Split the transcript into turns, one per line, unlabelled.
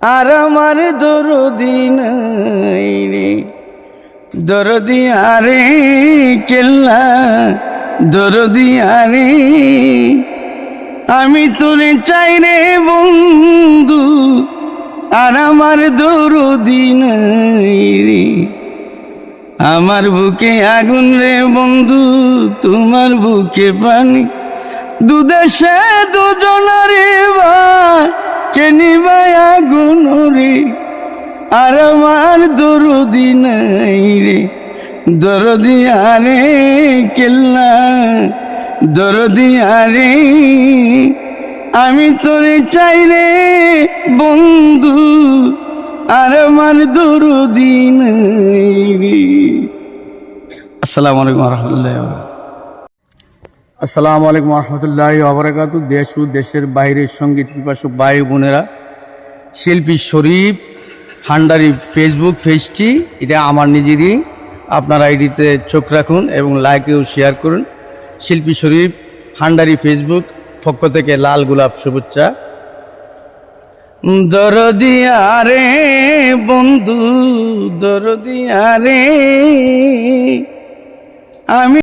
আর আমার দরদি নাই রে, দরদি আরে কেল্লা, দরদি আরে আমি তোরে চাই রে বন্ধু, আর আমার দরদি নাই রে। আমার বুকে আগুন রে বন্ধু, তোমার বুকে পানি, দুদেশে দুজনারে ভাই কে নিবাই আগুন রে। আর আমার দরদি নাই রে, দরদি আরে কেল্লা, দরদি আরে আমি তোরে চাই রে বন্ধু, আর আমার দরদি নাই রে। আসসালামু আলাইকুম রহমতুল্লাহ। আসসালামু আলাইকুম রহমতুল্লাহ ওয়া দেশ ও দেশের বাইরের সঙ্গীত পিপাসু ভাই বোনেরা, শিল্পী শরীফ হান্ডারি ফেসবুক পেজটি এটা আমার নিজেরই, আপনার আইডিতে চোখ রাখুন এবং লাইক ও শেয়ার করুন। শিল্পী শরীফ হান্ডারি ফেসবুক পক্ষ থেকে লাল গোলাপ শুভেচ্ছা। দরদি আরে বন্ধু, দরদি আরে আমি